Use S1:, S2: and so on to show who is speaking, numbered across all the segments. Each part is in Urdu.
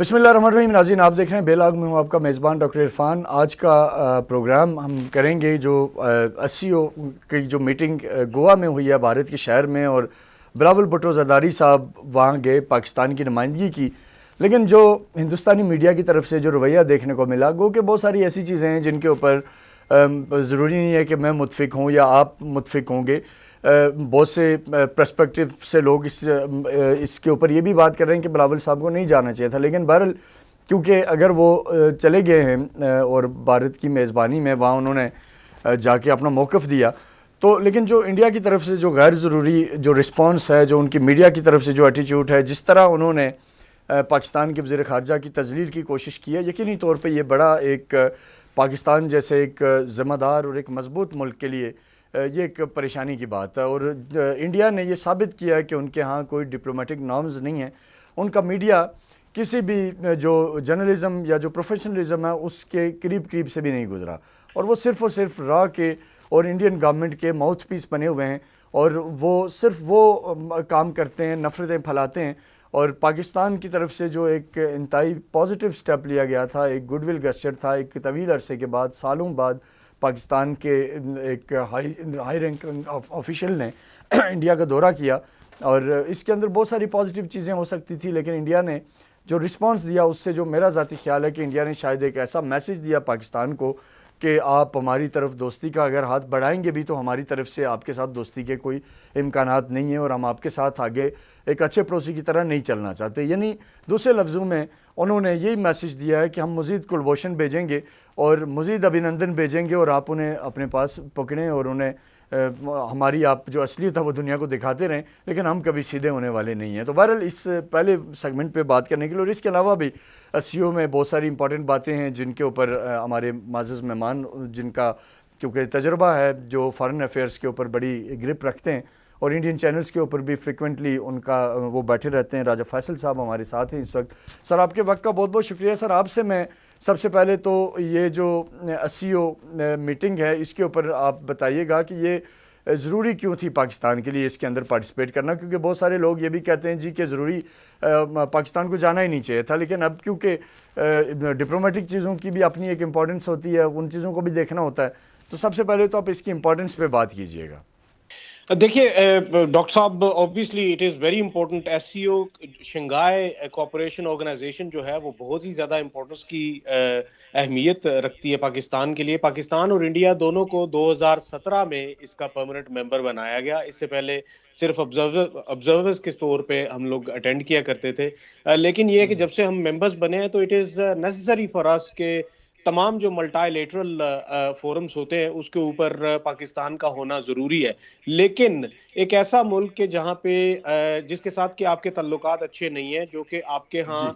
S1: بسم اللہ الرحمن الرحیم. ناظرین آپ دیکھ رہے ہیں بے لاگ میں ہوں آپ کا میزبان ڈاکٹر عرفان. آج کا پروگرام ہم کریں گے جو SCO کی جو میٹنگ گوا میں ہوئی ہے بھارت کے شہر میں, اور بلاول بھٹو زرداری صاحب وہاں گئے پاکستان کی نمائندگی کی, لیکن جو ہندوستانی میڈیا کی طرف سے جو رویہ دیکھنے کو ملا گو کہ بہت ساری ایسی چیزیں ہیں جن کے اوپر ضروری نہیں ہے کہ میں متفق ہوں یا آپ متفق ہوں گے. بہت سے پرسپیکٹو سے لوگ اس کے اوپر یہ بھی بات کر رہے ہیں کہ بلاول صاحب کو نہیں جانا چاہیے تھا, لیکن بہرحال کیونکہ اگر وہ چلے گئے ہیں اور بھارت کی میزبانی میں وہاں انہوں نے جا کے اپنا موقف دیا, تو لیکن جو انڈیا کی طرف سے جو غیر ضروری جو رسپانس ہے, جو ان کی میڈیا کی طرف سے جو ایٹیٹیوڈ ہے, جس طرح انہوں نے پاکستان کے وزیر خارجہ کی تذلیل کی کوشش کی ہے, یقینی طور پہ یہ بڑا ایک پاکستان جیسے ایک ذمہ دار اور ایک مضبوط ملک کے لیے یہ ایک پریشانی کی بات ہے. اور انڈیا نے یہ ثابت کیا ہے کہ ان کے ہاں کوئی ڈپلومیٹک نارمز نہیں ہیں. ان کا میڈیا کسی بھی جو جرنلزم یا جو پروفیشنلزم ہے اس کے قریب سے بھی نہیں گزرا, اور وہ صرف را کے اور انڈین گورنمنٹ کے ماؤتھ پیس بنے ہوئے ہیں, اور وہ صرف وہ کام کرتے ہیں, نفرتیں پھیلاتے ہیں. اور پاکستان کی طرف سے جو ایک انتہائی پازیٹیو سٹیپ لیا گیا تھا, ایک گڈ ول گسچر تھا, ایک طویل عرصے کے بعد, سالوں بعد پاکستان کے ایک ہائی رینکنگ آفیشل نے انڈیا کا دورہ کیا, اور اس کے اندر بہت ساری پازیٹیو چیزیں ہو سکتی تھی, لیکن انڈیا نے جو رسپانس دیا اس سے جو میرا ذاتی خیال ہے کہ انڈیا نے شاید ایک ایسا میسج دیا پاکستان کو کہ آپ ہماری طرف دوستی کا اگر ہاتھ بڑھائیں گے بھی تو ہماری طرف سے آپ کے ساتھ دوستی کے کوئی امکانات نہیں ہیں, اور ہم آپ کے ساتھ آگے ایک اچھے پڑوسی کی طرح نہیں چلنا چاہتے. یعنی دوسرے لفظوں میں انہوں نے یہی میسج دیا ہے کہ ہم مزید کلبھوشن بھیجیں گے اور مزید ابھینندن بھیجیں گے, اور آپ انہیں اپنے پاس پکڑیں اور انہیں ہماری آپ جو اصلیت ہے وہ دنیا کو دکھاتے رہیں, لیکن ہم کبھی سیدھے ہونے والے نہیں ہیں. تو بہرحال اس پہلے سیگمنٹ پہ بات کرنے کے لیے, اور اس کے علاوہ بھی SCO میں بہت ساری امپورٹنٹ باتیں ہیں جن کے اوپر ہمارے معزز مہمان جن کا کیونکہ تجربہ ہے, جو فارن افیئرس کے اوپر بڑی گرپ رکھتے ہیں اور انڈین چینلز کے اوپر بھی فریکوینٹلی ان کا وہ بیٹھے رہتے ہیں, راجہ فیصل صاحب ہمارے ساتھ ہیں اس وقت. سر آپ کے وقت کا بہت بہت شکریہ. سر آپ سے میں سب سے پہلے تو یہ جو SCO میٹنگ ہے اس کے اوپر آپ بتائیے گا کہ یہ ضروری کیوں تھی پاکستان کے لیے اس کے اندر پارٹیسپیٹ کرنا, کیونکہ بہت سارے لوگ یہ بھی کہتے ہیں جی کہ ضروری پاکستان کو جانا ہی نہیں چاہیے تھا, لیکن اب کیونکہ ڈپلومیٹک چیزوں کی بھی اپنی ایک امپورٹنس ہوتی ہے, ان چیزوں کو بھی دیکھنا ہوتا ہے, تو سب سے پہلے تو آپ اس کی امپورٹنس پہ بات کیجئے گا.
S2: دیکھیے ڈاکٹر صاحب, obviously it is very important. SCO Shanghai cooperation organisation جو ہے وہ بہت ہی زیادہ امپورٹنس کی اہمیت رکھتی ہے پاکستان کے لیے. پاکستان اور انڈیا دونوں کو 2017 میں اس کا پرماننٹ ممبر بنایا گیا. اس سے پہلے صرف آبزرورز کے طور پہ ہم لوگ اٹینڈ کیا کرتے تھے, لیکن یہ ہے کہ جب سے ہم ممبرز بنے ہیں تو اٹ از نیسسری فار اس کہ تمام جو ملٹائی لیٹرل فورمز ہوتے ہیں اس کے اوپر پاکستان کا ہونا ضروری ہے. لیکن ایک ایسا ملک کہ جہاں پہ جس کے ساتھ کہ آپ کے تعلقات اچھے نہیں ہیں, جو کہ آپ کے ہاں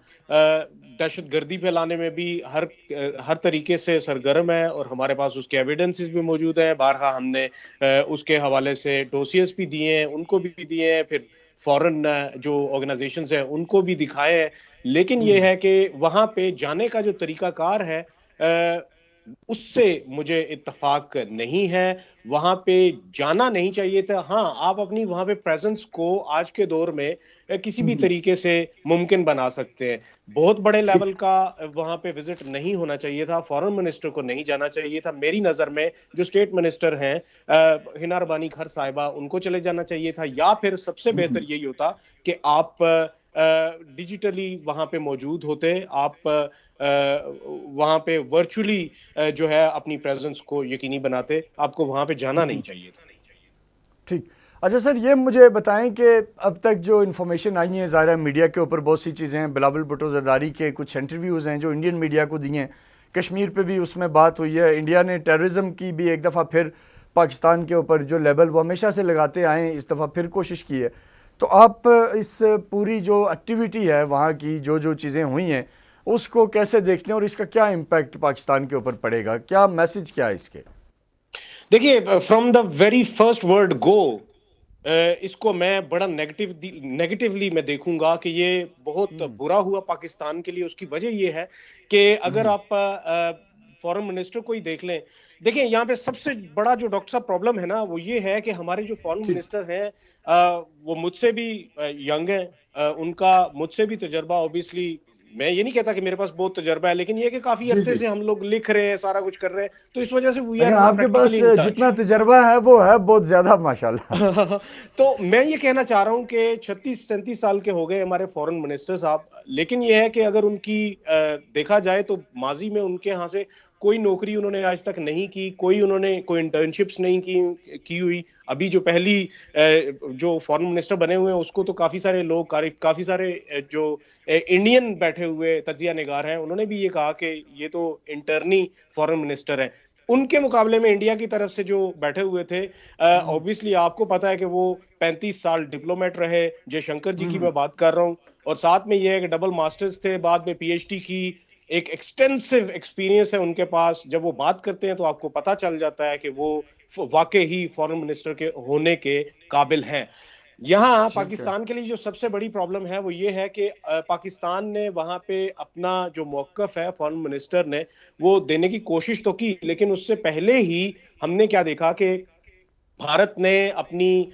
S2: دہشت گردی پھیلانے میں بھی ہر طریقے سے سرگرم ہے, اور ہمارے پاس اس کے ایویڈنسز بھی موجود ہیں. بارہا ہم نے اس کے حوالے سے ڈوسیز بھی دیے ہیں, ان کو بھی دیے ہیں, پھر فورن جو آرگنائزیشنز ہیں ان کو بھی دکھائے ہیں. لیکن یہ ہے کہ وہاں پہ جانے کا جو طریقہ کار ہے اس سے مجھے اتفاق نہیں ہے. وہاں پہ جانا نہیں چاہیے تھا. ہاں, آپ اپنی وہاں پہ پریزنس کو آج کے دور میں کسی بھی طریقے سے ممکن بنا سکتے ہیں. بہت بڑے لیول کا وہاں پہ وزٹ نہیں ہونا چاہیے تھا, فارن منسٹر کو نہیں جانا چاہیے تھا. میری نظر میں جو اسٹیٹ منسٹر ہیں ہنا ربانی خر صاحبہ, ان کو چلے جانا چاہیے تھا, یا پھر سب سے بہتر یہی ہوتا کہ آپ ڈیجیٹلی وہاں پہ موجود ہوتے, آپ وہاں پہ ورچولی جو ہے اپنی پریزنس کو یقینی بناتے. آپ کو وہاں پہ جانا نہیں چاہیے تھا.
S1: ٹھیک. اچھا سر, یہ مجھے بتائیں کہ اب تک جو انفارمیشن آئی ہیں, ظاہر ہے میڈیا کے اوپر بہت سی چیزیں ہیں, بلاول بھٹو زرداری کے کچھ انٹرویوز ہیں جو انڈین میڈیا کو دیے ہیں, کشمیر پہ بھی اس میں بات ہوئی ہے, انڈیا نے ٹیررزم کی بھی ایک دفعہ پھر پاکستان کے اوپر جو لیبل وہ ہمیشہ سے لگاتے آئے ہیں, اس دفعہ پھر کوشش کی ہے. تو آپ اس پوری جو ایکٹیویٹی ہے وہاں کی جو چیزیں ہوئی ہیں اس کو کیسے دیکھتے ہیں, اور اس کا کیا امپیکٹ پاکستان کے اوپر پڑے گا, کیا میسج کیا ہے اس کے؟
S2: دیکھیے, from the very first word go اس کو میں بڑا نیگیٹیولی میں دیکھوں گا کہ یہ بہت برا ہوا پاکستان کے لیے. اس کی وجہ یہ ہے کہ اگر آپ فورن منسٹر کو ہی دیکھ لیں, دیکھیں یہاں پہ سب سے بڑا جو ڈاکٹر صاحب پرابلم ہے نا وہ یہ ہے کہ ہمارے جو فورن منسٹر ہیں وہ مجھ سے بھی ینگ ہیں, ان کا مجھ سے بھی تجربہ اوبیسلی میں یہ نہیں کہتا کہ میرے پاس بہت تجربہ ہے, لیکن یہ کہ کافی
S1: جی
S2: عرصے
S1: جی.
S2: سے ہم لوگ لکھ رہے ہیں, سارا کچھ کر رہے ہیں, تو اس وجہ سے وی
S1: لیکن
S2: آر
S1: آپ کے پاس
S2: پریکٹیکلی ان ٹچ.
S1: جتنا تجربہ ہے وہ ہے بہت زیادہ ماشاءاللہ.
S2: تو میں یہ کہنا چاہ رہا ہوں کہ 36-37 سال کے ہو گئے ہمارے فورن منسٹر صاحب, لیکن یہ ہے کہ اگر ان کی دیکھا جائے تو ماضی میں ان کے ہاں سے کوئی نوکری انہوں نے آج تک نہیں کی, انہوں نے کوئی انٹرنشپس نہیں کی ہوئی. ابھی جو پہلی جو فورن منسٹر بنے ہوئے ہیں اس کو تو کافی سارے لوگ, کافی سارے جو انڈین بیٹھے ہوئے تجزیہ نگار ہیں, انہوں نے بھی یہ کہا کہ یہ تو انٹرنی فورن منسٹر ہیں. ان کے مقابلے میں انڈیا کی طرف سے جو بیٹھے ہوئے تھے, اوبیسلی آپ کو پتا ہے کہ وہ 35 سال ڈپلومیٹ رہے. جے شنکر جی کی میں بات کر رہا ہوں, اور ساتھ میں یہ ہے کہ ڈبل ماسٹرز تھے, بعد میں پی ایچ ڈی کی, ایک ایکسٹینسو ایکسپیرینس ہے ان کے پاس. جب وہ بات کرتے ہیں تو آپ کو پتا چل جاتا ہے کہ وہ واقعی فورن منسٹر کے ہونے کے قابل ہیں. یہاں
S1: ٹھیک ہے.
S2: پاکستان کے لیے جو سب سے بڑی پرابلم ہے وہ یہ ہے کہ پاکستان نے وہاں پہ اپنا جو موقف ہے فورن منسٹر نے وہ دینے کی کوشش تو کی, لیکن اس سے پہلے ہی ہم نے کیا دیکھا کہ بھارت نے اپنی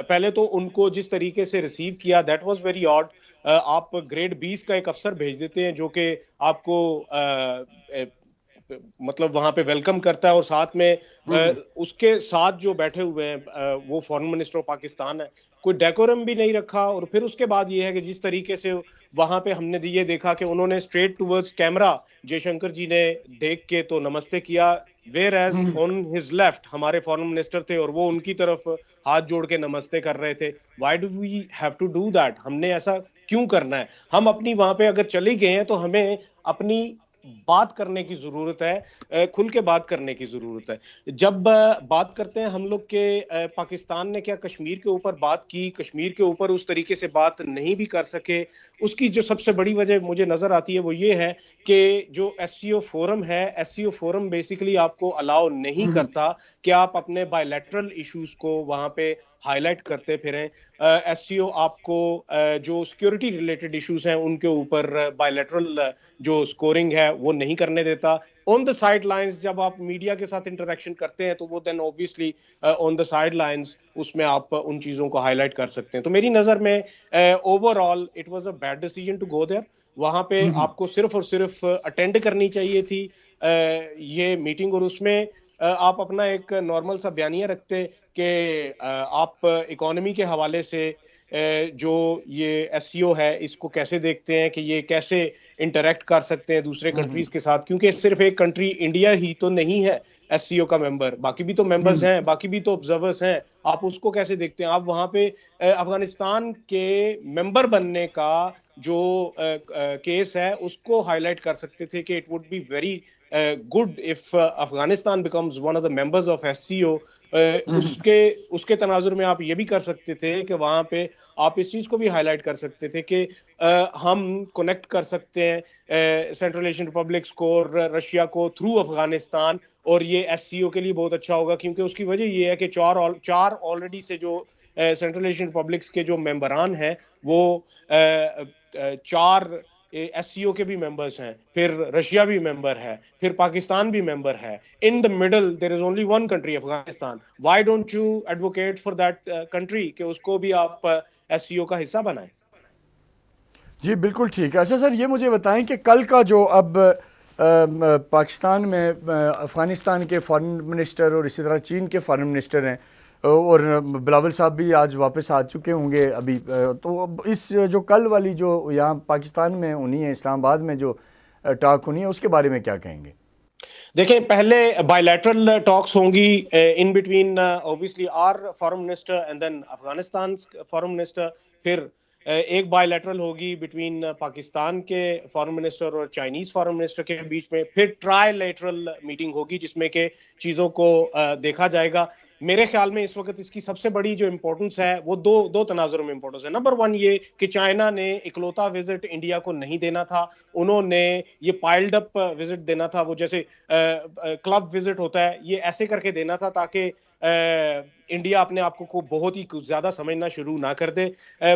S2: پہلے تو ان کو جس طریقے سے ریسیو کیا, دیٹ واز ویری آڈ. آپ گریڈ 20 کا ایک افسر بھیج دیتے ہیں جو کہ آپ کو مطلب وہاں پہ ویلکم کرتا ہے, اور ساتھ میں اس کے ساتھ جو بیٹھے ہوئے ہیں وہ فورن منسٹر آف پاکستان ہے, کوئی ڈیکورم بھی نہیں رکھا. اور پھر اس کے بعد یہ ہے کہ جس طریقے سے وہاں پہ ہم نے یہ دیکھا کہ انہوں نے اسٹریٹ ٹورڈز کیمرا جے شنکر جی نے دیکھ کے تو نمستے کیا, where as on his left ہمارے فورن منسٹر تھے اور وہ ان کی طرف ہاتھ جوڑ کے نمستے کر رہے تھے. Why do we have to do that? ہم نے ایسا کیوں کرنا ہے؟ ہم اپنی وہاں پہ اگر چلے گئے ہیں تو ہمیں اپنی بات کرنے کی ضرورت ہے, کھل کے بات کرنے کی ضرورت ہے. جب بات کرتے ہیں ہم لوگ کہ پاکستان نے کیا کشمیر کے اوپر بات کی, کشمیر کے اوپر اس طریقے سے بات نہیں بھی کر سکے, اس کی جو سب سے بڑی وجہ مجھے نظر آتی ہے وہ یہ ہے کہ جو ایس سی او فورم ہے, ایس سی او فورم بیسیکلی آپ کو الاؤ نہیں کرتا کہ آپ اپنے بائی لیٹرل ایشوز کو وہاں پہ ہائی لائٹ کرتے پھریں. ایس سی او آپ کو جو سیکورٹی ریلیٹڈ ایشوز ہیں ان کے اوپر بائی لیٹرل جو سکورنگ ہے وہ نہیں کرنے دیتا. آن دا سائڈ لائنز جب آپ میڈیا کے ساتھ انٹریکشن کرتے ہیں تو وہ then obviously on the side lines اس میں آپ ان چیزوں کو ہائی لائٹ کر سکتے ہیں. تو میری نظر میں overall it was a bad decision to go there. وہاں پہ آپ کو صرف اور صرف اٹینڈ کرنی چاہیے تھی یہ میٹنگ, اور اس میں آپ اپنا ایک نارمل سا بیانیہ رکھتے کہ آپ اکانومی کے حوالے سے جو یہ ایس سی او ہے اس کو کیسے دیکھتے ہیں, کہ یہ کیسے انٹریکٹ کر سکتے ہیں دوسرے کنٹریز کے ساتھ, کیونکہ صرف ایک کنٹری انڈیا ہی تو نہیں ہے ایس سی او کا ممبر, باقی بھی تو ممبرز ہیں, باقی بھی تو آبزرورز ہیں. آپ اس کو کیسے دیکھتے ہیں؟ آپ وہاں پہ افغانستان کے ممبر بننے کا جو کیس ہے اس کو ہائی لائٹ کر سکتے تھے کہ it would be very good if Afghanistan becomes one of the members of SCO. اس کے تناظر میں آپ یہ بھی کر سکتے تھے کہ وہاں پہ آپ اس چیز کو بھی ہائی لائٹ کر سکتے تھے کہ ہم کنیکٹ کر سکتے ہیں سینٹرل ایشین ریپبلکس کو اور رشیا کو تھرو افغانستان, اور یہ ایس سی او کے لیے بہت اچھا ہوگا کیونکہ اس کی وجہ یہ ہے کہ چار آلریڈی سے جو سینٹرل ایشین ریپبلکس کے جو ممبران ہیں وہ 4 ایس سی او کے بھی ممبرس ہیں, پھر رشیا بھی ممبر ہے, پھر پاکستان بھی ممبر ہے. In the middle there is only one country Afghanistan. Why don't you advocate for that country کہ اس کو بھی آپ ایس سی او کا حصہ بنائیں؟
S1: جی بالکل ٹھیک ہے. اچھا سر یہ مجھے بتائیں کہ کل کا جو اب پاکستان میں افغانستان کے فارن منسٹر اور اسی طرح چین کے فارن منسٹر ہیں, اور بلاول صاحب بھی آج واپس آ چکے ہوں گے ابھی, تو اس جو کل والی جو یہاں پاکستان میں ہونی ہے, اسلام آباد میں جو ٹاک ہونی ہے, اس کے بارے میں کیا کہیں گے؟
S2: دیکھیں پہلے بائی لیٹرل ٹاکس ہوں گی in between obviously our foreign minister and then Afghanistan foreign minister, پھر ایک بائی لیٹرل ہوگی بٹوین پاکستان کے فارن منسٹر اور چائنیز فارن منسٹر کے بیچ میں, پھر ٹرائی لیٹرل میٹنگ ہوگی جس میں کہ چیزوں کو دیکھا جائے گا. میرے خیال میں اس وقت اس کی سب سے بڑی جو امپورٹنس ہے وہ دو تناظروں میں امپورٹنس ہے. نمبر 1 یہ کہ چائنا نے اکلوتا وزٹ انڈیا کو نہیں دینا تھا, انہوں نے یہ پائلڈ اپ وزٹ دینا تھا, وہ جیسے کلب وزٹ ہوتا ہے یہ ایسے کر کے دینا تھا تاکہ انڈیا اپنے آپ کو بہت ہی زیادہ سمجھنا شروع نہ کر دے.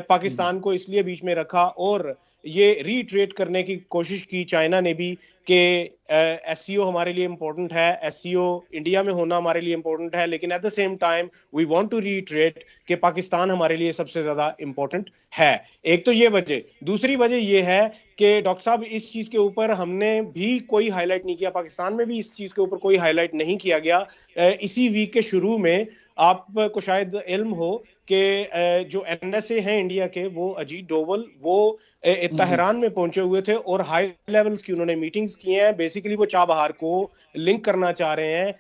S2: پاکستان کو اس لیے بیچ میں رکھا, اور یہ ریٹریٹ کرنے کی کوشش کی چائنا نے بھی کہ ایس سی او ہمارے لیے امپورٹنٹ ہے, ایس سی او انڈیا میں ہونا ہمارے لیے امپورٹنٹ ہے, لیکن at the same time we want to retreat کہ پاکستان ہمارے لیے سب سے زیادہ امپورٹنٹ ہے. ایک تو یہ وجہ. دوسری وجہ یہ ہے کہ ڈاکٹر صاحب اس چیز کے اوپر ہم نے بھی کوئی ہائی لائٹ نہیں کیا, پاکستان میں بھی اس چیز کے اوپر کوئی ہائی لائٹ نہیں کیا گیا. اسی ویک کے شروع میں آپ کو شاید علم ہو کہ جو این ایس اے ہیں انڈیا کے, وہ اجیت ڈوول, وہ تہران میں پہنچے ہوئے تھے اور ہائی لیولز کی انہوں نے میٹنگز کی ہیں. بیسیکلی وہ چابہار کو لنک کرنا چاہ رہے ہیں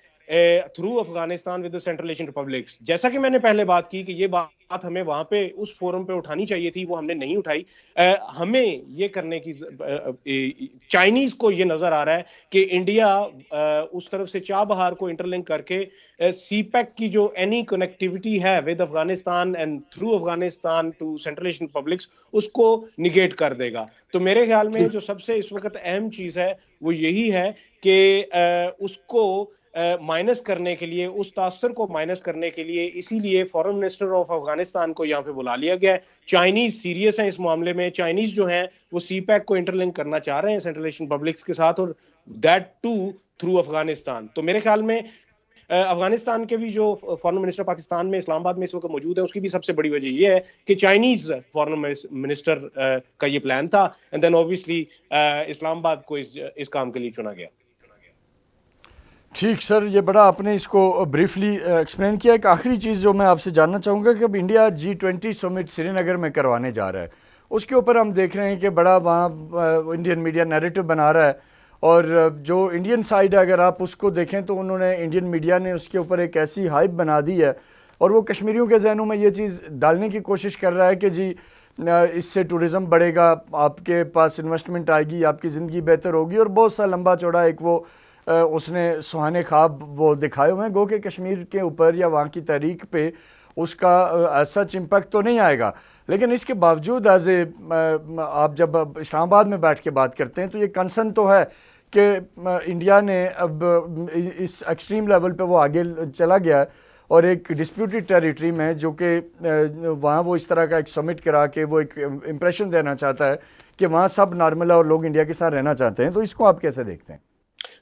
S2: through Afghanistan with central Asian republics. جیسا کہ میں نے پہلے بات کی کہ یہ بات ہمیں وہاں پہ اس فورم پہ اٹھانی چاہیے تھی, وہ ہم نے نہیں اٹھائی. ہمیں یہ کرنے کی, چائنیز کو یہ نظر آ رہا ہے کہ انڈیا اس طرف سے چابہار کو انٹر لنک کر کے سی پیک کی جو اینی کنیکٹیوٹی ہے with Afghanistan and through Afghanistan to central Asian republics, اس کو نگیٹ کر دے گا. تو میرے خیال میں جو سب سے اس وقت اہم چیز ہے وہ یہی ہے کہ اس کو مائنس کرنے کے لیے, اس تاثر کو مائنس کرنے کے لیے, اسی لیے فارن منسٹر آف افغانستان کو یہاں پہ بلا لیا گیا ہے. چائنیز سیریس ہیں اس معاملے میں, چائنیز جو ہیں وہ سی پیک کو انٹر لنک کرنا چاہ رہے ہیں سینٹرل ایشین پبلکس کے ساتھ, اور دیٹ ٹو تھرو افغانستان. تو میرے خیال میں افغانستان کے بھی جو فارن منسٹر پاکستان میں اسلام آباد میں اس وقت موجود ہے, اس کی بھی سب سے بڑی وجہ یہ ہے کہ چائنیز فارن منسٹر کا یہ پلان تھا, اینڈ دین اوبیسلی اسلام آباد کو اس کام کے لیے چنا گیا.
S1: ٹھیک سر, یہ بڑا آپ نے اس کو بریفلی ایکسپلین کیا. ایک آخری چیز جو میں آپ سے جاننا چاہوں گا کہ اب انڈیا G20 سمٹ سری نگر میں کروانے جا رہا ہے, اس کے اوپر ہم دیکھ رہے ہیں کہ بڑا وہاں انڈین میڈیا نیریٹو بنا رہا ہے, اور جو انڈین سائیڈ ہے اگر آپ اس کو دیکھیں تو انہوں نے, انڈین میڈیا نے اس کے اوپر ایک ایسی ہائپ بنا دی ہے, اور وہ کشمیریوں کے ذہنوں میں یہ چیز ڈالنے کی کوشش کر رہا ہے کہ جی اس سے ٹورزم بڑھے گا, آپ کے پاس انویسٹمنٹ آئے گی, آپ کی زندگی بہتر ہوگی, اور بہت سا لمبا چوڑا ایک وہ اس نے سہانے خواب وہ دکھائے ہوئے ہیں. گو کہ کشمیر کے اوپر یا وہاں کی تحریک پہ اس کا سچ امپیکٹ تو نہیں آئے گا, لیکن اس کے باوجود ایز اے آپ جب اسلام آباد میں بیٹھ کے بات کرتے ہیں تو یہ کنسرن تو ہے کہ انڈیا نے اب اس ایکسٹریم لیول پہ وہ آگے چلا گیا ہے, اور ایک ڈسپیوٹڈ ٹیریٹری میں جو کہ وہاں وہ اس طرح کا ایک سمٹ کرا کے وہ ایک امپریشن دینا چاہتا ہے کہ وہاں سب نارمل ہے اور لوگ انڈیا کے ساتھ رہنا چاہتے ہیں. تو اس کو آپ کیسے دیکھتے ہیں؟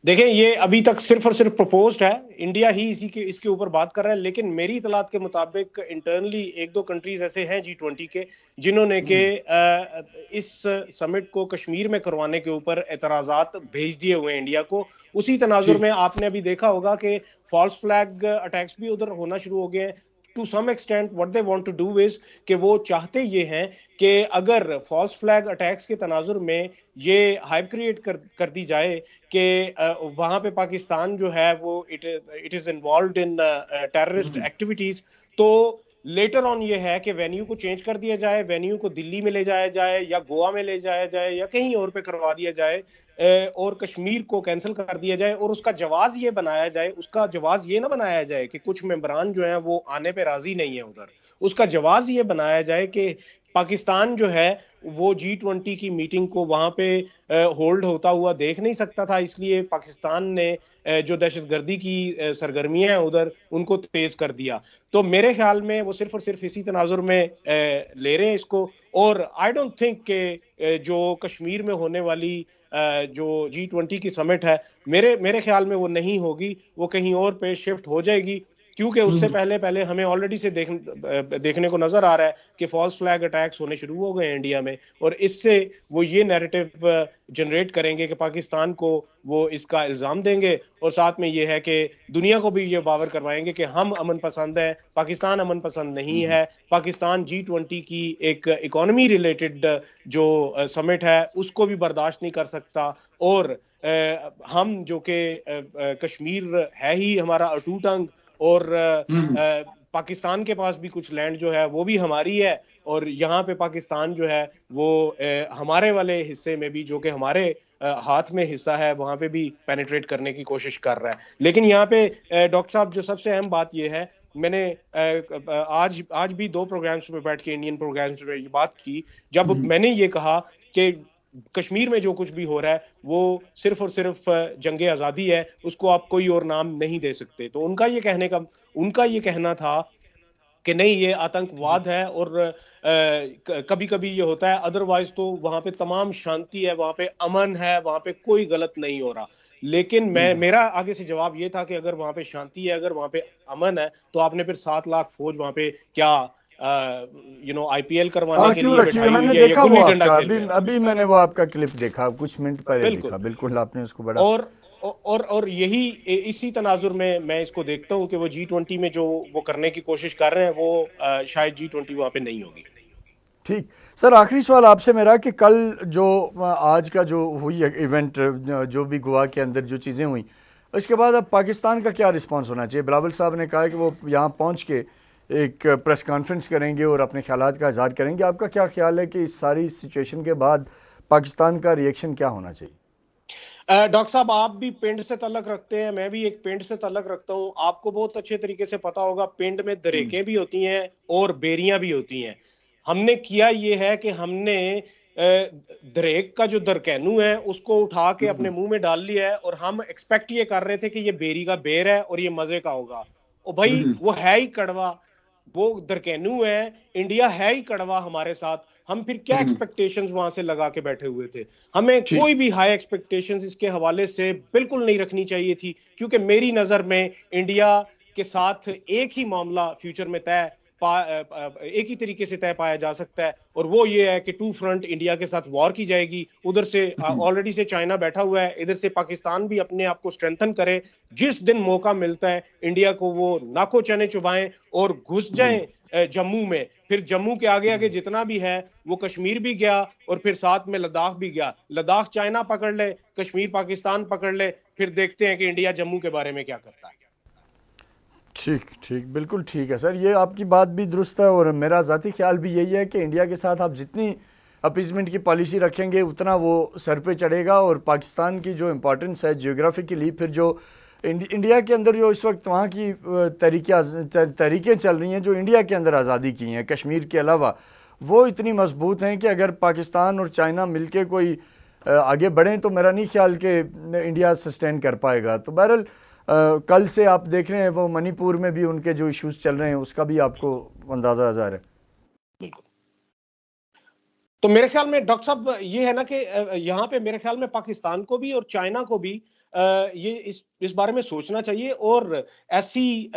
S2: دیکھیں, یہ ابھی تک صرف اور صرف پرپوزڈ ہے, انڈیا ہی اس کے اوپر بات کر رہا ہے, لیکن میری اطلاعات کے مطابق انٹرنلی ایک دو کنٹریز ایسے ہیں G20 کے جنہوں نے کہ اس سمٹ کو کشمیر میں کروانے کے اوپر اعتراضات بھیج دیے ہوئے ہیں انڈیا کو. اسی تناظر میں آپ نے ابھی دیکھا ہوگا کہ فالس فلیگ اٹیکس بھی ادھر ہونا شروع ہو گئے ہیں. To some extent what they want to do is کہ وہ چاہتے یہ ہیں کہ اگر فالس فلیگ اٹیکس کے تناظر میں یہ ہائپ کریٹ کر دی جائے کہ وہاں پہ پاکستان جو ہے وہ it is involved in terrorist activities, تو لیٹر آن یہ ہے کہ وینیو کو چینج کر دیا جائے, وینیو کو دلی میں لے جایا جائے یا گوا میں لے جایا جائے یا کہیں اور پہ کروا دیا جائے, اور کشمیر کو کینسل کر دیا جائے, اور اس کا جواز یہ بنایا جائے, اس کا جواز یہ نہ بنایا جائے کہ کچھ ممبران جو ہیں وہ آنے پہ راضی نہیں ہیں ادھر, اس کا جواز یہ بنایا جائے کہ پاکستان جو ہے وہ G20 کی میٹنگ کو وہاں پہ ہولڈ ہوتا ہوا دیکھ نہیں سکتا تھا, اس لیے پاکستان نے جو دہشت گردی کی سرگرمیاں ہیں ادھر ان کو تیز کر دیا. تو میرے خیال میں وہ صرف اور صرف اسی تناظر میں لے رہے ہیں اس کو, اور آئی ڈونٹ تھنک کہ جو کشمیر میں ہونے والی جو G20 کی سمٹ ہے میرے خیال میں وہ نہیں ہوگی, وہ کہیں اور پہ شفٹ ہو جائے گی, کیونکہ اس سے پہلے ہمیں آلریڈی سے دیکھنے کو نظر آ رہا ہے کہ فالس فلیگ اٹیکس ہونے شروع ہو گئے ہیں انڈیا میں, اور اس سے وہ یہ نیریٹو جنریٹ کریں گے کہ پاکستان کو وہ اس کا الزام دیں گے, اور ساتھ میں یہ ہے کہ دنیا کو بھی یہ باور کروائیں گے کہ ہم امن پسند ہیں, پاکستان امن پسند نہیں ہے, پاکستان G20 کی ایک اکانومی ریلیٹڈ جو سمٹ ہے اس کو بھی برداشت نہیں کر سکتا, اور ہم جو کہ کشمیر ہے ہی ہمارا اٹوٹ انگ, اور پاکستان کے پاس بھی کچھ لینڈ جو ہے وہ بھی ہماری ہے, اور یہاں پہ پاکستان جو ہے وہ ہمارے والے حصے میں بھی جو کہ ہمارے ہاتھ میں حصہ ہے وہاں پہ بھی پینیٹریٹ کرنے کی کوشش کر رہا ہے. لیکن یہاں پہ ڈاکٹر صاحب جو سب سے اہم بات یہ ہے, میں نے آج بھی 2 پروگرامز میں بیٹھ کے انڈین پروگرامز میں یہ بات کی, جب میں نے یہ کہا کہ کشمیر میں جو کچھ بھی ہو رہا ہے وہ صرف اور صرف جنگ آزادی ہے, اس کو آپ کوئی اور نام نہیں دے سکتے. تو ان کا یہ کہنا تھا کہ نہیں یہ آتنکواد ہے، اور کبھی کبھی یہ ہوتا ہے، ادروائز تو وہاں پہ تمام شانتی ہے، وہاں پہ امن ہے، وہاں پہ کوئی غلط نہیں ہو رہا. لیکن میرا آگے سے جواب یہ تھا کہ اگر وہاں پہ شانتی ہے، اگر وہاں پہ امن ہے، تو آپ نے پھر 7 لاکھ فوج وہاں پہ کیا آئی پی ایل کروانے کے
S1: کیوں
S2: لیے
S1: رکھی ہے؟
S2: بٹھائی
S1: میں نے
S2: ہوئی ہے یا
S1: دیکھا وہ
S2: گلی
S1: آپ
S2: ڈنڈا
S1: کا،
S2: کھیل رہے ہیں؟
S1: ابھی میں نے وہ آپ کا کلپ دیکھا کچھ منٹ پہلے
S2: بالکل.
S1: دیکھا. بالکل آپ نے اس کو بڑا
S2: اور یہی اسی تناظر میں اس کو دیکھتا ہوں کہ وہ G20 میں جو وہ کرنے کی کوشش کر رہے ہیں، وہ شاید G20 وہاں پہ نہیں ہوگی.
S1: ٹھیک. سر آخری سوال آپ سے میرا کہ کل جو آج کا جو ہوئی ایونٹ، جو بھی گوا کے اندر جو چیزیں ہوئیں، اس کے بعد اب پاکستان کا کیا رسپانس ہونا چاہیے؟ بلاول صاحب نے کہا کہ وہ یہاں پہنچ کے ایک پریس کانفرنس کریں گے اور اپنے خیالات کا اظہار کریں گے. آپ کا کیا خیال ہے کہ اس ساری سچویشن کے بعد پاکستان کا ری ایکشن کیا ہونا چاہیے؟
S2: ڈاکٹر صاحب، آپ بھی پنڈ سے تعلق رکھتے ہیں، میں بھی ایک پنڈ سے تعلق رکھتا ہوں. آپ کو بہت اچھے طریقے سے پتا ہوگا پنڈ میں دریکیں بھی ہوتی ہیں اور بیریاں بھی ہوتی ہیں. ہم نے کیا یہ ہے کہ ہم نے دریک کا جو درکینو ہے اس کو اٹھا کے اپنے منہ میں ڈال لیا ہے، اور ہم ایکسپیکٹ یہ کر رہے تھے کہ یہ بیری کا بیر ہے اور یہ مزے کا ہوگا. اور بھائی وہ ہے ہی کڑوا، وہ درکینو ہے، انڈیا ہے ہی کڑوا ہمارے ساتھ. ہم پھر کیا ایکسپیکٹیشنز وہاں سے لگا کے بیٹھے ہوئے تھے؟ ہمیں کوئی بھی ہائی ایکسپیکٹیشنز اس کے حوالے سے بالکل نہیں رکھنی چاہیے تھی، کیونکہ میری نظر میں انڈیا کے ساتھ ایک ہی معاملہ فیوچر میں ایک ہی طریقے سے طے پایا جا سکتا ہے، اور وہ یہ ہے کہ 2 فرنٹ انڈیا کے ساتھ وار کی جائے گی. ادھر سے آلریڈی سے چائنا بیٹھا ہوا ہے، ادھر سے پاکستان بھی اپنے آپ کو اسٹرینتھن کرے. جس دن موقع ملتا ہے انڈیا کو وہ ناکو چنے چبائیں اور گھس جائیں جموں میں. پھر جموں کے آگے آگے جتنا بھی ہے، وہ کشمیر بھی گیا اور پھر ساتھ میں لداخ بھی گیا. لداخ چائنا پکڑ لے، کشمیر پاکستان پکڑ لے، پھر دیکھتے ہیں کہ انڈیا جموں کے بارے میں کیا کرتا ہے.
S1: ٹھیک بالکل ٹھیک ہے سر، یہ آپ کی بات بھی درست ہے، اور میرا ذاتی خیال بھی یہی ہے کہ انڈیا کے ساتھ آپ جتنی اپیزمنٹ کی پالیسی رکھیں گے اتنا وہ سر پہ چڑھے گا. اور پاکستان کی جو امپورٹنس ہے جیوگرافیکلی، پھر جو انڈیا کے اندر جو اس وقت وہاں کی تحریکیں چل رہی ہیں جو انڈیا کے اندر آزادی کی ہیں کشمیر کے علاوہ، وہ اتنی مضبوط ہیں کہ اگر پاکستان اور چائنا مل کے کوئی آگے بڑھیں تو میرا نہیں خیال کہ انڈیا سسٹین کر پائے گا. تو بہرحال کل سے آپ دیکھ رہے ہیں وہ منی پور میں بھی ان کے جو ایشوز چل رہے ہیں اس کا بھی آپ کو اندازہ ظاہر ہے.
S2: بالکل. تو میرے خیال میں ڈاکٹر صاحب یہ ہے نا کہ یہاں پہ میرے خیال میں پاکستان کو بھی اور چائنا کو بھی یہ اس بارے میں سوچنا چاہیے، اور ایسی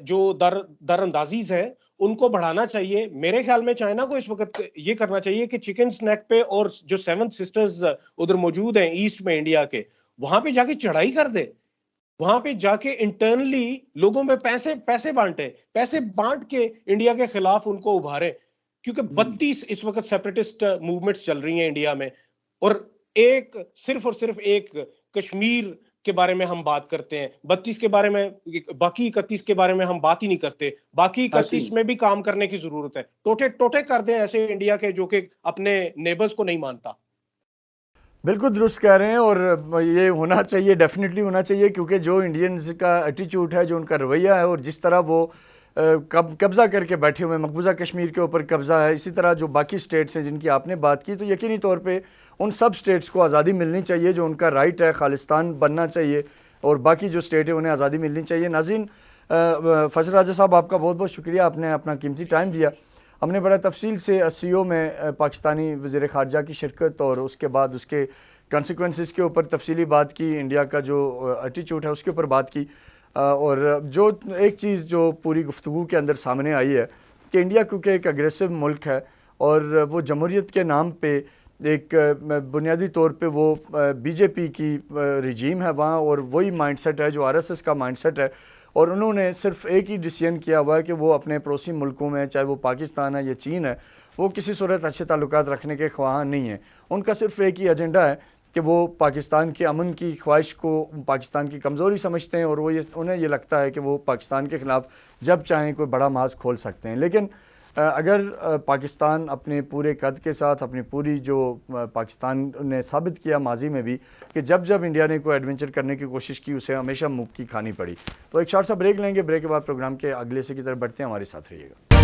S2: جو در اندازیز ہیں ان کو بڑھانا چاہیے. میرے خیال میں چائنا کو اس وقت یہ کرنا چاہیے کہ چکن سنیک پہ اور جو 7 سسٹرز ادھر موجود ہیں ایسٹ میں انڈیا کے، وہاں پہ جا کے چڑھائی کر دے. وہاں پہ جا کے انٹرنلی لوگوں میں پیسے بانٹ کے انڈیا کے خلاف ان کو ابھارے. کیونکہ 32 اس وقت سیپریٹسٹ موومنٹس چل رہی ہیں انڈیا میں، اور صرف اور صرف ایک کشمیر کے بارے میں ہم بات کرتے ہیں. 32 کے بارے میں، باقی 31 کے بارے میں ہم بات ہی نہیں کرتے. باقی 31 میں بھی کام کرنے کی ضرورت ہے. ٹوٹے کر دیں ایسے انڈیا کے جو کہ اپنے نیبرز کو نہیں مانتا.
S1: بالکل درست کہہ رہے ہیں، اور یہ ہونا چاہیے، ڈیفینیٹلی ہونا چاہیے، کیونکہ جو انڈینز کا ایٹیچیوڈ ہے، جو ان کا رویہ ہے، اور جس طرح وہ قبضہ کر کے بیٹھے ہوئے ہیں، مقبوضہ کشمیر کے اوپر قبضہ ہے، اسی طرح جو باقی سٹیٹس ہیں جن کی آپ نے بات کی، تو یقینی طور پہ ان سب سٹیٹس کو آزادی ملنی چاہیے جو ان کا رائٹ ہے، خالصتان بننا چاہیے، اور باقی جو سٹیٹ ہے انہیں آزادی ملنی چاہیے. ناظرین، فیصل راجہ صاحب آپ کا بہت بہت شکریہ، آپ نے اپنا قیمتی ٹائم دیا. ہم نے بڑا تفصیل سے SCO میں پاکستانی وزیر خارجہ کی شرکت اور اس کے بعد اس کے کانسیکوینسز کے اوپر تفصیلی بات کی، انڈیا کا جو ایٹیچیوڈ ہے اس کے اوپر بات کی، اور جو ایک چیز جو پوری گفتگو کے اندر سامنے آئی ہے کہ انڈیا کیونکہ ایک اگریسو ملک ہے، اور وہ جمہوریت کے نام پہ ایک بنیادی طور پہ وہ BJP کی رجیم ہے وہاں، اور وہی مائنڈ سیٹ ہے جو RSS کا مائنڈ سیٹ ہے، اور انہوں نے صرف ایک ہی ڈیسیژن کیا ہوا ہے کہ وہ اپنے پڑوسی ملکوں میں، چاہے وہ پاکستان ہے یا چین ہے، وہ کسی صورت اچھے تعلقات رکھنے کے خواہاں نہیں ہیں. ان کا صرف ایک ہی ایجنڈا ہے کہ وہ پاکستان کے امن کی خواہش کو پاکستان کی کمزوری سمجھتے ہیں، اور وہ انہیں یہ لگتا ہے کہ وہ پاکستان کے خلاف جب چاہیں کوئی بڑا محاذ کھول سکتے ہیں. لیکن اگر پاکستان اپنے پورے قد کے ساتھ، اپنی پوری جو پاکستان نے ثابت کیا ماضی میں بھی کہ جب انڈیا نے کوئی ایڈونچر کرنے کی کوشش کی اسے ہمیشہ منہ کی کھانی پڑی. تو ایک شارٹ سا بریک لیں گے، بریک کے بعد پروگرام کے اگلے حصے کی طرف بڑھتے ہیں، ہمارے ساتھ رہیے گا.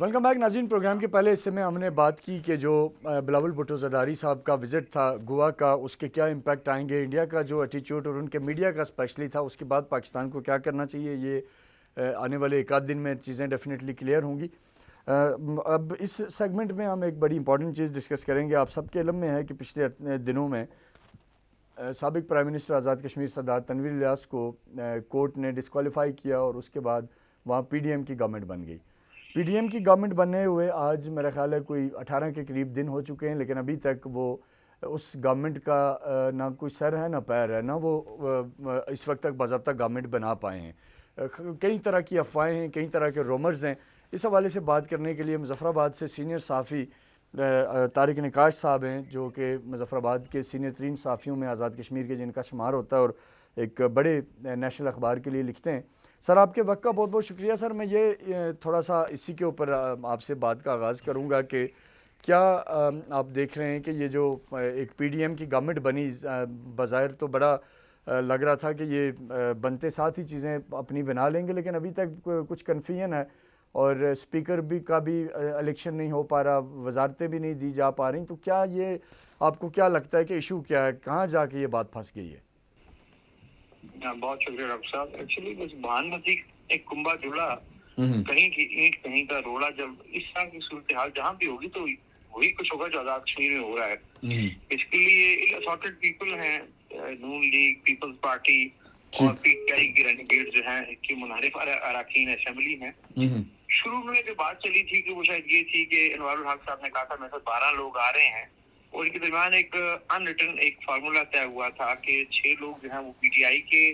S1: ویلکم ویلکم بیک ناظرین. پروگرام کے پہلے حصے میں ہم نے بات کی کہ جو بلاول بھٹو زرداری صاحب کا وزٹ تھا گوا کا, اس کے کیا امپیکٹ آئیں گے, انڈیا کا جو ایٹیچیوڈ اور ان کے میڈیا کا اسپیشلی تھا, اس کے بعد پاکستان کو کیا کرنا چاہیے, یہ آنے والے ایک آدھ دن میں چیزیں ڈیفینیٹلی کلیئر ہوں گی. اب اس سیگمنٹ میں ہم ایک بڑی امپورٹنٹ چیز ڈسکس کریں گے. آپ سب کے علم میں ہے کہ پچھلے دنوں میں سابق پرائم منسٹر آزاد کشمیر سردار تنویر الیاس کو کورٹ نے ڈسکوالیفائی کیا اور اس کے بعد وہاں پی ڈی ایم کی گورنمنٹ بن گئی. پی ڈی ایم کی گورنمنٹ بننے ہوئے آج میرا خیال ہے کوئی 18 کے قریب دن ہو چکے ہیں, لیکن ابھی تک وہ اس گورنمنٹ کا نہ کوئی سر ہے نہ پیر ہے, نہ وہ اس وقت تک باضابطہ گورنمنٹ بنا پائے ہیں. کئی طرح کی افواہیں ہیں, کئی طرح کے رومرز ہیں. اس حوالے سے بات کرنے کے لیے مظفر آباد سے سینئر صحافی طارق نقاش صاحب ہیں, جو کہ مظفر آباد کے سینئر ترین صحافیوں میں آزاد کشمیر کے جن کا شمار ہوتا ہے اور ایک بڑے نیشنل اخبار کے لیے لکھتے ہیں. سر آپ کے وقت کا بہت بہت شکریہ. سر میں یہ تھوڑا سا اسی کے اوپر آپ سے بات کا آغاز کروں گا کہ کیا آپ دیکھ رہے ہیں کہ یہ جو ایک پی ڈی ایم کی گورنمنٹ بنی, بظاہر تو بڑا لگ رہا تھا کہ یہ بنتے ساتھ ہی چیزیں اپنی بنا لیں گے, لیکن ابھی تک کچھ کنفیوژن ہے اور اسپیکر کا بھی الیکشن نہیں ہو پا رہا, وزارتیں بھی نہیں دی جا پا رہی. تو کیا یہ آپ کو کیا لگتا ہے کہ ایشو کیا ہے, کہاں جا کے یہ بات پھنس گئی ہے؟
S3: بہت شکریہ ڈاکٹر صاحب. ایکچولی بس بہان مزید ایک کنبا جڑا, کہیں کی اینٹ کہیں کا روڑا. جب اس طرح کی صورتحال جہاں بھی ہوگی تو وہی کچھ ہوگا جو آزاد کشمیر میں ہو رہا ہے. اس کے لیے اسارٹیڈ پیپل ہیں, نون لیگ, پیپلز پارٹی اور پی ٹی آئی کے رینیگیٹ جو ہیں کہ منحرف اراکین اسمبلی ہیں. شروع میں جو بات چلی تھی کہ وہ شاید یہ تھی کہ انوار الحق صاحب نے کہا تھا میرے ساتھ 12 لوگ آ رہے ہیں, اور ان کے درمیان ایک ان ریٹن ایک فارمولا طے ہوا تھا کہ 6 لوگ جو ہیں وہ پی ٹی آئی کے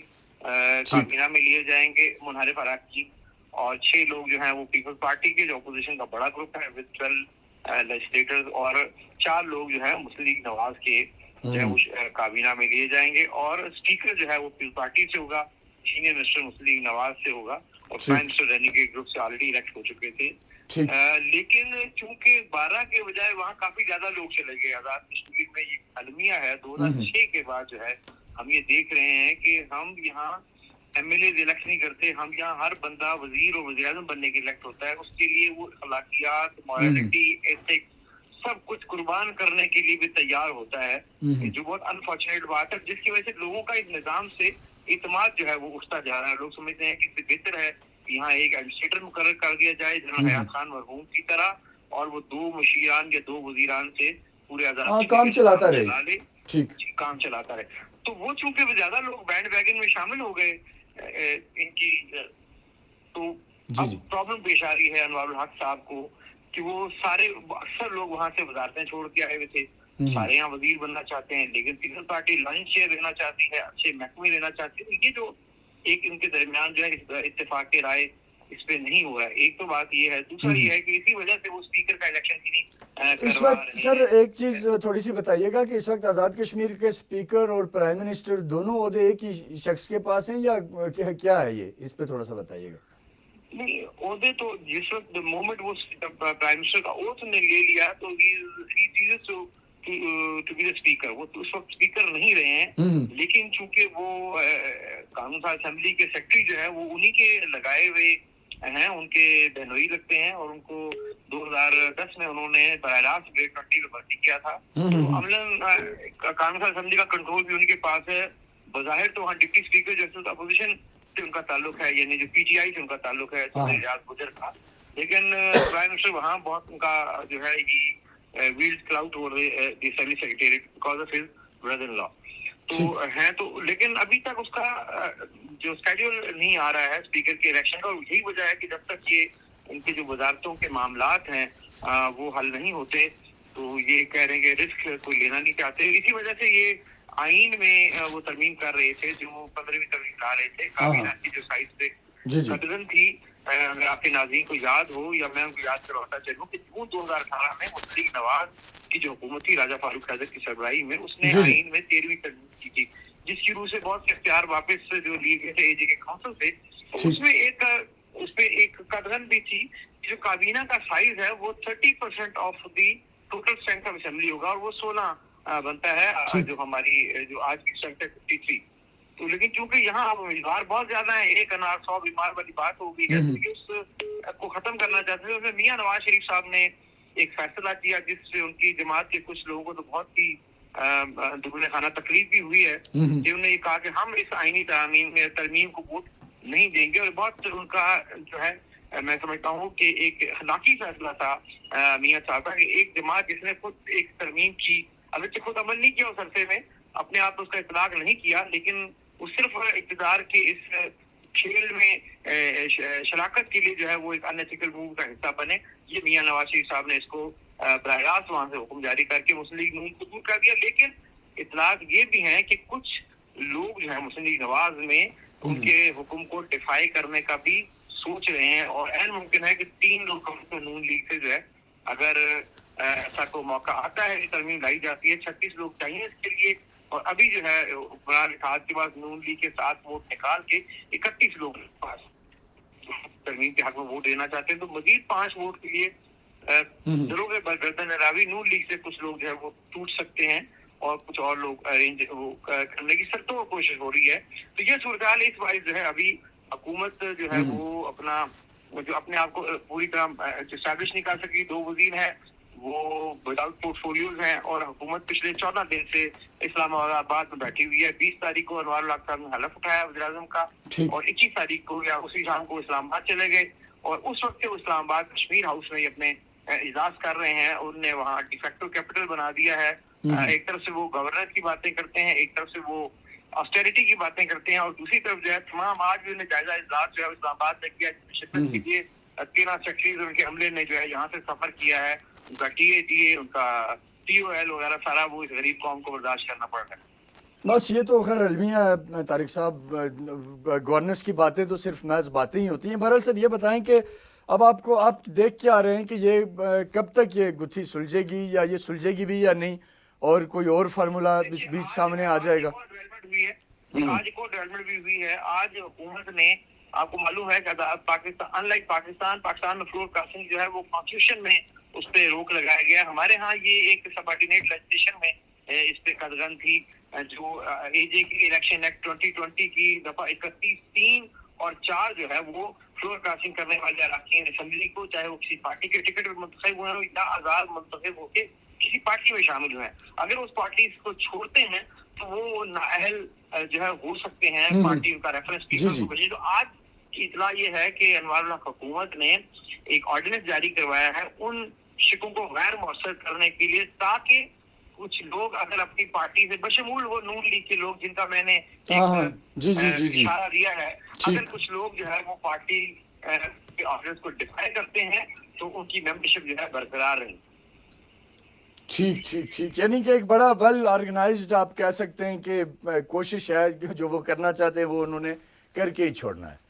S3: کابینہ میں لیے جائیں گے منحرف اراکین, اور 6 لوگ جو ہیں وہ پیپلز پارٹی کے جو اپوزیشن کا بڑا گروپ ہے ود 12 لیجسلیٹرز, اور 4 لوگ جو ہیں مسلم لیگ نواز کے جو ہے وہ کابینہ میں لیے جائیں گے, اور اسپیکر جو ہے وہ پیپلز پارٹی سے ہوگا, سینئر منسٹر مسلم لیگ نواز سے ہوگا, اور پرائم منسٹر رینیگیٹ گروپ سے آلریڈی الیکٹ ہو چکے تھے. لیکن چونکہ 12 کے بجائے وہاں کافی زیادہ لوگ چلے گئے. آزاد کشمیر میں یہ المیہ ہے 2006 کے بعد جو ہے ہم یہ دیکھ رہے ہیں کہ ہم یہاں ایم ایل اے الیکٹ نہیں کرتے, ہم یہاں ہر بندہ وزیر اور وزیر اعظم بننے کے الیکٹ ہوتا ہے. اس کے لیے وہ اخلاقیات, مورالٹی, ایتھکس سب کچھ قربان کرنے کے لیے بھی تیار ہوتا ہے, جو بہت انفارچونیٹ بات ہے, جس کی وجہ سے لوگوں کا اس نظام سے اعتماد جو ہے وہ اٹھتا جا رہا ہے. لوگ سمجھتے ہیں کہ اس سے بہتر ہے یہاں ایک ایڈمنسٹریٹر مقرر کر دیا جائے جنرل حیات خان مرحوم کی طرح, اور وہ 2 مشیران یا 2 وزیران سے پورے آزاد
S1: کام چلاتا رہے,
S3: کام چلاتا رہے. تو وہ چونکہ زیادہ لوگ بینڈ ویگن میں شامل ہو گئے ان کی, تو اب پرابلم پیش آ رہی ہے انوار الحق صاحب کو کہ وہ سارے اکثر لوگ وہاں سے وزارتیں چھوڑ کے آئے ہوئے تھے, سارے یہاں وزیر بننا چاہتے ہیں, لیکن پیپلز پارٹی لائن شیئر لینا چاہتی ہے, اچھے محکمے لینا چاہتی ہے. یہ جو ایک ان کے درمیان جو ہے اتفاق رائے اس پہ نہیں ہو رہا ہے. ایک تو بات یہ ہے, دوسرا یہ ہے کہ اسی وجہ سے وہ اسپیکر کا الیکشن کی نہیں
S1: اس وقت. سر ایک چیز تھوڑی سی بتائیے گا کہ اس وقت آزاد کشمیر کے اسپیکر اور پرائم منسٹر دونوں عہدے ایک ہی شخص کے پاس ہیں یا کیا ہے یہ, اس پہ تھوڑا سا بتائیے گا.
S3: نہیں, عہدے تو جس وقت مومنٹ وہ پرائم منسٹر کا اوتھ نے لے لیا تو ٹو بی دا اسپیکر, وہ تو اس وقت اسپیکر نہیں رہے ہیں, لیکن چونکہ وہ قانون ساز اسمبلی کے سیکرٹری جو ہے وہ انہی کے لگائے ہوئے ہیں, ان کے بہنوئی لگتے ہیں, اور ان کو 2010 میں انہوں نے براہ راست گریڈ 20 میں بھرتی کیا تھا. تو عملاً قانون ساز اسمبلی کا کنٹرول بھی ان کے پاس ہے. بظاہر تو وہاں ڈپٹی اسپیکر جو اپوزیشن سے ان کا تعلق ہے, یعنی جو پی ٹی آئی سے ان کا تعلق ہے, ریاض گجر کا, لیکن پرائم منسٹر وہاں بہت ان کا جو ہے ویلز کلاؤڈ ہو رہے the assembly secretariat because of his brother in law تو ہیں. تو لیکن ابھی تک اس کا جو اسکیڈول نہیں آ رہا ہے اسپیکر کے الیکشن کا, اور یہی وجہ ہے کہ جب تک یہ ان کے جو وزارتوں کے معاملات ہیں وہ حل نہیں ہوتے تو یہ کہہ رہے ہیں کہ رسک کوئی لینا نہیں چاہتے. اسی وجہ سے یہ آئین میں وہ ترمیم کر رہے تھے, جو 15ویں ترمیم لا رہے تھے. کابینہ کی جو سائز پہ قدرن تھی, اگر آپ کے ناظرین کو یاد ہو یا میں ان کو یاد کرواتا چلوں کہ جون 2018 میں مسلم لیگ نواز کی جو حکومت تھی راجہ فاروق حیدر کی سربراہی میں, اس نے آئین میں 13ویں ترمیم کی تھی, جس کی روح سے بہت سے اختیار واپس جو لیے گئے تھے اے جے کے کونسل سے. اس میں اس پہ ایک قدغن بھی تھی, جو کابینہ کا سائز ہے وہ 30% of the total strength of assembly ہوگا, اور وہ 16 بنتا ہے, جو ہماری جو آج کی اسٹرینتھ ہے 53. تو لیکن چونکہ یہاں اب امیدوار بہت زیادہ ہیں, 1 انار 100 بیمار والی بات ہو گئی ہے, تو اس کو ختم کرنا چاہتے ہیں. میاں نواز شریف صاحب نے ایک فیصلہ کیا جس سے ان کی جماعت کے کچھ لوگوں کو تو بہت ہی دگنے خانہ تکلیف بھی ہوئی ہے, کہ انہوں نے یہ کہا کہ ہم اس آئینی ترمیم کو ووٹ نہیں دیں گے. اور بہت ان کا جو ہے میں سمجھتا ہوں کہ ایک اخلاقی فیصلہ تھا میاں صاحب کا, کہ ایک جماعت جس نے خود ایک ترمیم کی, اگرچہ خود عمل نہیں کیا اس عرصے میں, اپنے آپ اس کا اطلاق نہیں کیا, لیکن وہ صرف اقتدار کے اس کھیل میں شراکت کے لیے جو ہے وہ ایک ان ایتھیکل موو کا حصہ بنے. یہ میاں نواز شریف صاحب نے اس کو براہ راست وہاں سے حکم جاری کر کے مسلم لیگ نون کو دور کر دیا. لیکن اطلاعات یہ بھی ہیں کہ کچھ لوگ جو ہے مسلم لیگ نواز میں ان کے حکم کو ڈیفائی کرنے کا بھی سوچ رہے ہیں, اور عین ممکن ہے کہ 3 لوگ نون لیگ سے جو ہے اگر ایسا کوئی موقع آتا ہے کہ ترمیم لائی جاتی ہے, 36 لوگ چاہیے اس کے لیے, اور ابھی جو ہے حکمران اتحاد کے پاس نون لیگ کے 7 ووٹ نکال کے 31 لوگ پاس ترمیم کے حق میں ووٹ دینا چاہتے ہیں. تو مزید 5 ووٹ کے لیے دلوں کے برگردن راوی نون لیگ سے کچھ لوگ جو ہے وہ ٹوٹ سکتے ہیں, اور کچھ اور لوگ ارینج کرنے کی سختوں کوشش ہو رہی ہے. تو یہ صورتحال اس باعث جو ہے ابھی حکومت جو ہے وہ اپنے آپ کو پوری طرح اسٹیبلش نہیں کر سکی. 2 وزیر ہیں وہ وداؤٹ پورٹ فولیوز ہیں, اور حکومت پچھلے 14 دن سے اسلام آباد میں بیٹھی ہوئی ہے. 20 تاریخ کو انوار الحق صاحب نے حلف اٹھایا وزیر اعظم کا, اور 21 تاریخ کو یا اسی شام کو اسلام آباد چلے گئے, اور اس وقت سے وہ اسلام آباد کشمیر ہاؤس میں اپنے اجلاس کر رہے ہیں. انہوں نے وہاں ڈی فیکٹو کیپٹل بنا دیا ہے. ایک طرف سے وہ گورننس کی باتیں کرتے ہیں, ایک طرف سے وہ آسٹیریٹی کی باتیں کرتے ہیں, اور دوسری طرف جو ہے تمام آج بھی انہیں جائزہ اجلاس جو ہے اسلام آباد میں کیا, شدت کے لیے 13 سیکٹریز ان کے عملے نے جو ہے یہاں سے سفر کیا ہے. ان کا ٹی اے ان کا TOL وغیرہ سارا وہ اس غریب قوم کو برداشت کرنا پڑ رہا ہے.
S1: بس یہ تو خیر المیہ ہے طارق صاحب, گورننس کی باتیں تو صرف محض باتیں ہی ہوتی ہیں. بہرحال سر یہ بتائیں کہ اب آپ دیکھ کے آ رہے ہیں کہ یہ کب تک یہ گتھی سلجھے گی, یا یہ سلجھے گی بھی یا نہیں, اور کوئی اور فارمولا بیچ سامنے آ جائے گا؟
S3: آج ایک اور ڈیولپمنٹ بھی ہوئی ہے. آج حکومت نے, آپ کو معلوم ہے کہ پاکستان ان لائک پاکستان میں فلور کاسٹنگ جو ہے وہ کانسٹیٹیوشن میں اس پہ روک لگایا گیا. ہمارے ہاں یہ ایک سبارڈینیٹ لیجسلیشن میں اس پہ قدغن تھی, جو AJ کی الیکشن ایکٹ 2020 کی دفعہ 31, 3 اور 4 جو ہے وہ فلور کاسٹنگ کرنے والے اراکین اسمبلی کو, چاہے وہ کسی پارٹی کے ٹکٹ پہ منتخب ہوئے ہوں یا آزاد منتخب ہو کے کسی پارٹی میں شامل ہوئے ہیں, اگر اس پارٹی کو چھوڑتے ہیں تو وہ نااہل جو ہے ہو سکتے ہیں پارٹی کا ریفرنس پیپل کو بھیجے. تو آج کی اطلاع یہ ہے کہ انوار الحق حکومت نے ایک آرڈیننس جاری کروایا ہے ان شکوں کو غیر مؤثر کرنے کے لیے, تاکہ کچھ لوگ اگر اپنی پارٹی سے, بشمول وہ نون لیگ کے لوگ جن کا میں نے اشارہ دیا ہے, اگر کچھ لوگ جو ہے وہ پارٹی کے آرڈیننس کو ڈیفائی کرتے ہیں تو ان کی ممبرشپ جو ہے برقرار رہے.
S1: ٹھیک, یعنی کہ ایک بڑا ویل آرگنائزڈ آپ کہہ سکتے ہیں کہ کوشش ہے جو وہ کرنا چاہتے ہیں وہ انہوں نے کر کے ہی چھوڑنا ہے.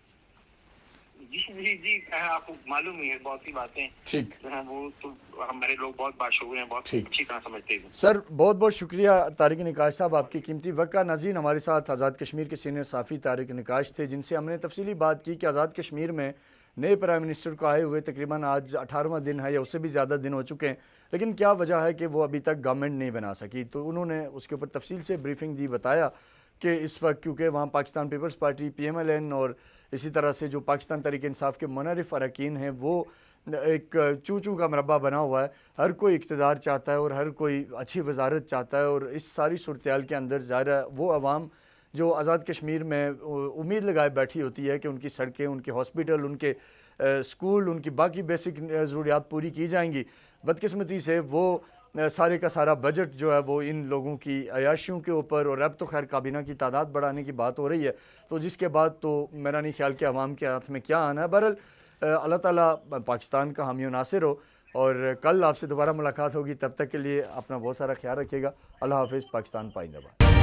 S3: جی آپ کو معلوم ہی ہے بہت سی باتیں
S1: ٹھیک
S3: جو ہیں وہ تو ہمارے لوگ بہت باشعور ہیں, بہت اچھی طرح سمجھتے ہیں.
S1: سر بہت بہت شکریہ طارق نقاش صاحب, آپ کی قیمتی وقت کا. ناظرین, ہمارے ساتھ آزاد کشمیر کے سینئر صحافی طارق نقاش تھے, جن سے ہم نے تفصیلی بات کی کہ آزاد کشمیر میں نئے پرائم منسٹر کو آئے ہوئے تقریباً آج 18واں دن ہے یا اس سے بھی زیادہ دن ہو چکے ہیں, لیکن کیا وجہ ہے کہ وہ ابھی تک گورنمنٹ نہیں بنا سکی. تو انہوں نے اس کے اوپر تفصیل سے بریفنگ دی, بتایا کہ اس وقت کیونکہ وہاں پاکستان پیپلز پارٹی PMLN اور اسی طرح سے جو پاکستان تحریک انصاف کے منحرف اراکین ہیں وہ ایک چوچو کا مربع بنا ہوا ہے. ہر کوئی اقتدار چاہتا ہے اور ہر کوئی اچھی وزارت چاہتا ہے, اور اس ساری صورتحال کے اندر ظاہر ہے وہ عوام جو آزاد کشمیر میں امید لگائے بیٹھی ہوتی ہے کہ ان کی سڑکیں, ان کے ہاسپٹل, ان کے اسکول, ان کی باقی بیسک ضروریات پوری کی جائیں گی, بدقسمتی سے وہ سارے کا سارا بجٹ جو ہے وہ ان لوگوں کی عیاشیوں کے اوپر, اور اب تو خیر کابینہ کی تعداد بڑھانے کی بات ہو رہی ہے, تو جس کے بعد تو میرا نہیں خیال کہ عوام کے ہاتھ میں کیا آنا ہے. بہرحال اللہ تعالیٰ پاکستان کا حامی و ناصر ہو, اور کل آپ سے دوبارہ ملاقات ہوگی. تب تک کے لیے اپنا بہت سارا خیال رکھیے گا. اللہ حافظ. پاکستان پائندہ باد.